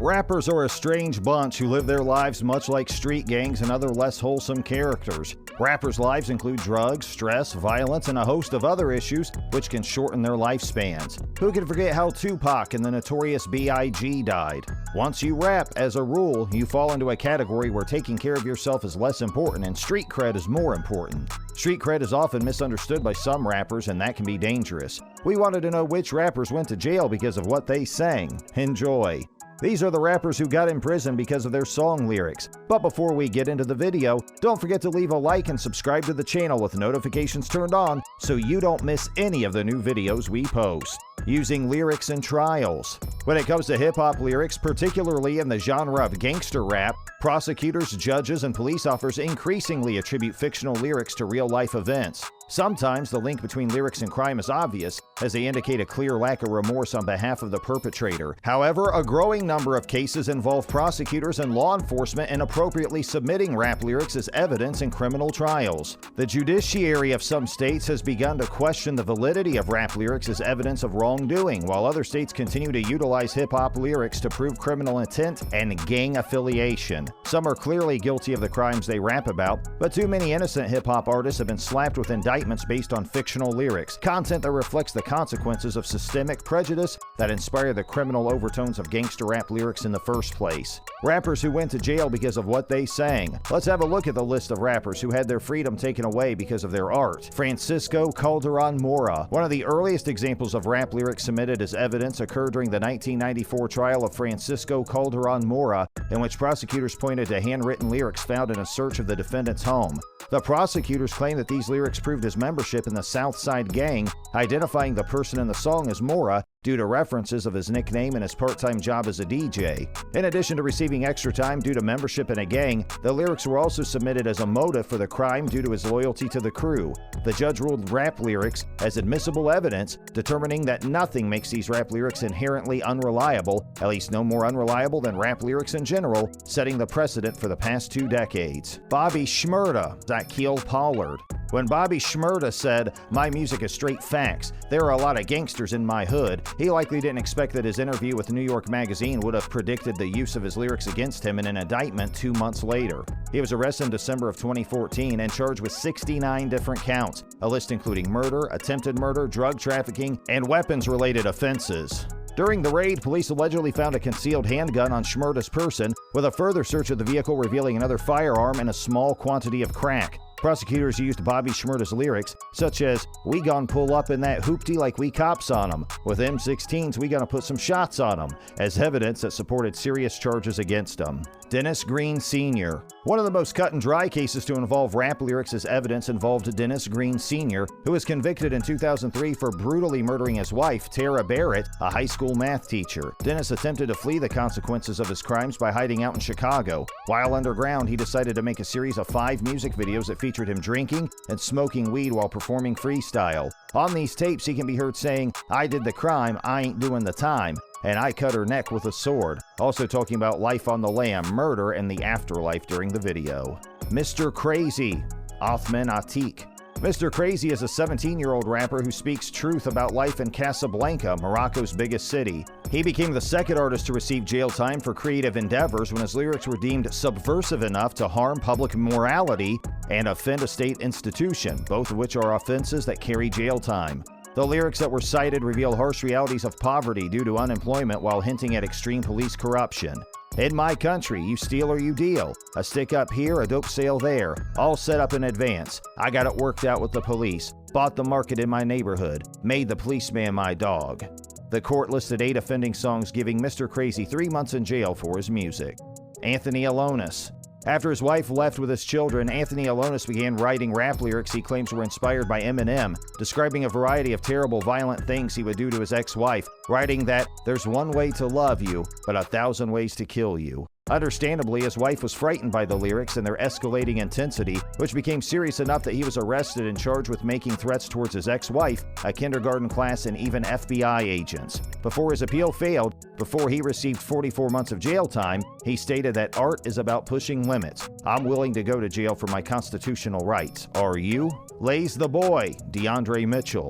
Rappers are a strange bunch who live their lives much like street gangs and other less wholesome characters. Rappers' lives include drugs, stress, violence, and a host of other issues which can shorten their lifespans. Who can forget how Tupac and the notorious B.I.G. died? Once you rap, as a rule, you fall into a category where taking care of yourself is less important and street cred is more important. Street cred is often misunderstood by some rappers, and that can be dangerous. We wanted to know which rappers went to jail because of what they sang. Enjoy. These are the rappers who got in prison because of their song lyrics. But before we get into the video, don't forget to leave a like and subscribe to the channel with notifications turned on so you don't miss any of the new videos we post. Using lyrics in trials. When it comes to hip-hop lyrics, particularly in the genre of gangster rap, prosecutors, judges, and police officers increasingly attribute fictional lyrics to real-life events. Sometimes the link between lyrics and crime is obvious, as they indicate a clear lack of remorse on behalf of the perpetrator. However, a growing number of cases involve prosecutors and law enforcement inappropriately submitting rap lyrics as evidence in criminal trials. The judiciary of some states has begun to question the validity of rap lyrics as evidence of wrongdoing, while other states continue to utilize hip-hop lyrics to prove criminal intent and gang affiliation. Some are clearly guilty of the crimes they rap about, but too many innocent hip-hop artists have been slapped with indictments based on fictional lyrics, content that reflects the consequences of systemic prejudice that inspire the criminal overtones of gangster rap lyrics in the first place. Rappers who went to jail because of what they sang. Let's have a look at the list of rappers who had their freedom taken away because of their art. Francisco Calderon Mora. One of the earliest examples of rap lyrics submitted as evidence occurred during the 1994 trial of Francisco Calderon Mora, in which prosecutors pointed to handwritten lyrics found in a search of the defendant's home. The prosecutors claim that these lyrics proved his membership in the South Side Gang, identifying the person in the song as Mora due to references of his nickname and his part-time job as a DJ. In addition to receiving extra time due to membership in a gang, the lyrics were also submitted as a motive for the crime due to his loyalty to the crew. The judge ruled rap lyrics as admissible evidence, determining that nothing makes these rap lyrics inherently unreliable, at least no more unreliable than rap lyrics in general, setting the precedent for the past 2 decades. Bobby Shmurda, Zakeel Pollard. When Bobby Shmurda said, "My music is straight facts, there are a lot of gangsters in my hood," he likely didn't expect that his interview with New York Magazine would have predicted the use of his lyrics against him in an indictment 2 months later. He was arrested in December of 2014 and charged with 69 different counts, a list including murder, attempted murder, drug trafficking, and weapons-related offenses. During the raid, police allegedly found a concealed handgun on Shmurda's person, with a further search of the vehicle revealing another firearm and a small quantity of crack. Prosecutors used Bobby Shmurda's lyrics, such as, "We gon' pull up in that hoopty like we cops on 'em. With M16s, we gonna put some shots on 'em," as evidence that supported serious charges against him. Dennis Green Sr. One of the most cut-and-dry cases to involve rap lyrics as evidence involved Dennis Green Sr., who was convicted in 2003 for brutally murdering his wife, Tara Barrett, a high school math teacher. Dennis attempted to flee the consequences of his crimes by hiding out in Chicago. While underground, he decided to make a series of 5 music videos that featured him drinking and smoking weed while performing freestyle. On these tapes, he can be heard saying, "I did the crime, I ain't doing the time, and I cut her neck with a sword," also talking about life on the lam, murder, and the afterlife during the video. Mr. Crazy, Othman Atiq. Mr. Crazy is a 17-year-old rapper who speaks truth about life in Casablanca, Morocco's biggest city. He became the second artist to receive jail time for creative endeavors when his lyrics were deemed subversive enough to harm public morality and offend a state institution, both of which are offenses that carry jail time. The lyrics that were cited reveal harsh realities of poverty due to unemployment while hinting at extreme police corruption. "In my country, you steal or you deal. A stick up here, a dope sale there. All set up in advance. I got it worked out with the police. Bought the market in my neighborhood. Made the policeman my dog." The court listed 8 offending songs, giving Mr. Crazy 3 months in jail for his music. Anthony Alonis. After his wife left with his children, Anthony Alonis began writing rap lyrics he claims were inspired by Eminem, describing a variety of terrible, violent things he would do to his ex-wife, writing that, "There's one way to love you, but 1,000 ways to kill you." Understandably, his wife was frightened by the lyrics and their escalating intensity, which became serious enough that he was arrested and charged with making threats towards his ex-wife, a kindergarten class, and even FBI agents. Before his appeal failed, before he received 44 months of jail time, he stated that art is about pushing limits. "I'm willing to go to jail for my constitutional rights. Are you?" Lays the Boy, Deandre Mitchell.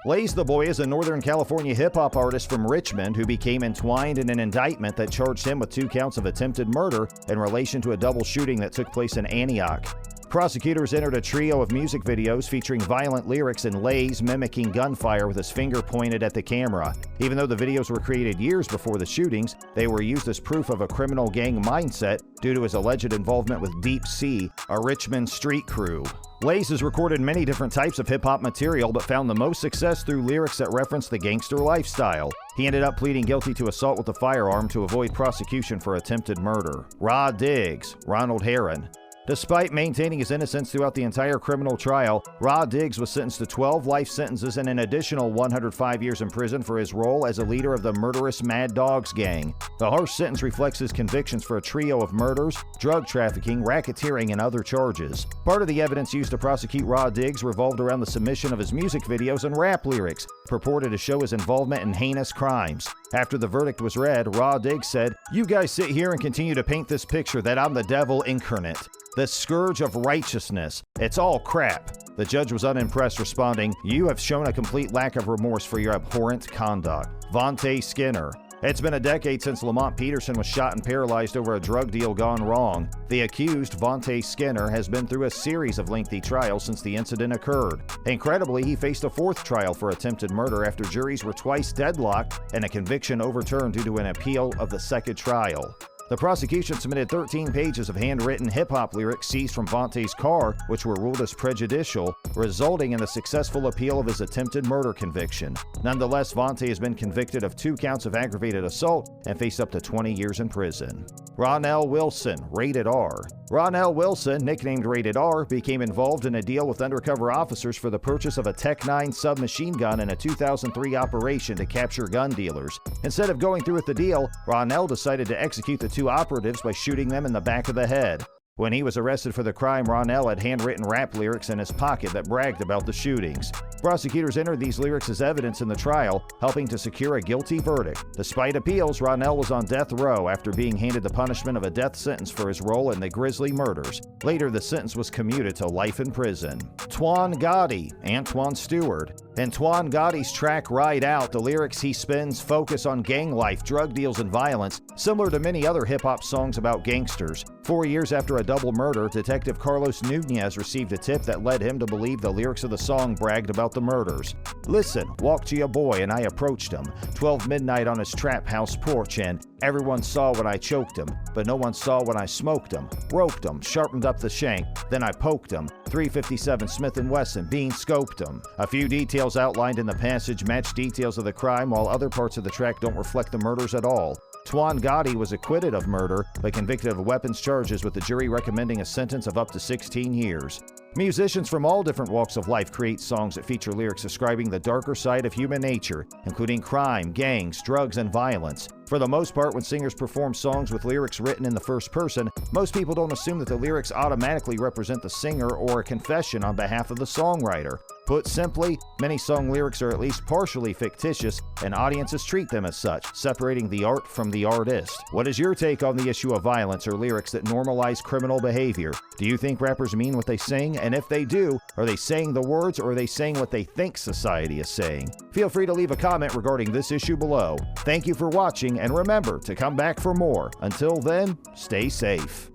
Laze the Boy is a Northern California hip-hop artist from Richmond who became entwined in an indictment that charged him with 2 counts of attempted murder in relation to a double shooting that took place in Antioch. Prosecutors entered a trio of music videos featuring violent lyrics and Laze mimicking gunfire with his finger pointed at the camera. Even though the videos were created years before the shootings, they were used as proof of a criminal gang mindset due to his alleged involvement with Deep Sea, a Richmond street crew. Laze has recorded many different types of hip-hop material but found the most success through lyrics that reference the gangster lifestyle. He ended up pleading guilty to assault with a firearm to avoid prosecution for attempted murder. Raw Diggs, Ronald Herron. Despite maintaining his innocence throughout the entire criminal trial, Raw Diggs was sentenced to 12 life sentences and an additional 105 years in prison for his role as a leader of the murderous Mad Dogs gang. The harsh sentence reflects his convictions for a trio of murders, drug trafficking, racketeering, and other charges. Part of the evidence used to prosecute Raw Diggs revolved around the submission of his music videos and rap lyrics, purported to show his involvement in heinous crimes. After the verdict was read, Raw Diggs said, "You guys sit here and continue to paint this picture that I'm the devil incarnate. The scourge of righteousness. It's all crap." The judge was unimpressed, responding, "You have shown a complete lack of remorse for your abhorrent conduct." Vontae Skinner. It's been a decade since Lamont Peterson was shot and paralyzed over a drug deal gone wrong. The accused, Vontae Skinner, has been through a series of lengthy trials since the incident occurred. Incredibly, he faced a 4th trial for attempted murder after juries were twice deadlocked and a conviction overturned due to an appeal of the 2nd trial. The prosecution submitted 13 pages of handwritten hip-hop lyrics seized from Vontae's car, which were ruled as prejudicial, resulting in the successful appeal of his attempted murder conviction. Nonetheless, Vontae has been convicted of 2 counts of aggravated assault and faced up to 20 years in prison. Ronell Wilson, Rated R. Ronell Wilson, nicknamed Rated R, became involved in a deal with undercover officers for the purchase of a Tech 9 submachine gun in a 2003 operation to capture gun dealers. Instead of going through with the deal, Ronell decided to execute the 2 operatives by shooting them in the back of the head. When he was arrested for the crime, Ronell had handwritten rap lyrics in his pocket that bragged about the shootings. Prosecutors entered these lyrics as evidence in the trial, helping to secure a guilty verdict. Despite appeals, Ronell was on death row after being handed the punishment of a death sentence for his role in the grisly murders. Later, the sentence was commuted to life in prison. Tuan Gotti, Antoine Stewart. In Tuan Gotti's track Ride Out, the lyrics he spins focus on gang life, drug deals, and violence, similar to many other hip-hop songs about gangsters. 4 years after a double murder, Detective Carlos Nunez received a tip that led him to believe the lyrics of the song bragged about the murders. "Listen, walked to your boy and I approached him. 12 midnight on his trap house porch and everyone saw when I choked him, but no one saw when I smoked him. Roped him, sharpened up the shank, then I poked him. 357 Smith & Wesson, bean scoped him." A few details outlined in the passage match details of the crime, while other parts of the track don't reflect the murders at all. Tuan Gotti was acquitted of murder, but convicted of weapons charges, with the jury recommending a sentence of up to 16 years. Musicians from all different walks of life create songs that feature lyrics describing the darker side of human nature, including crime, gangs, drugs, and violence. For the most part, when singers perform songs with lyrics written in the first person, most people don't assume that the lyrics automatically represent the singer or a confession on behalf of the songwriter. Put simply, many song lyrics are at least partially fictitious, and audiences treat them as such, separating the art from the artist. What is your take on the issue of violence or lyrics that normalize criminal behavior? Do you think rappers mean what they sing? And if they do, are they saying the words or are they saying what they think society is saying? Feel free to leave a comment regarding this issue below. Thank you for watching, and remember to come back for more. Until then, stay safe.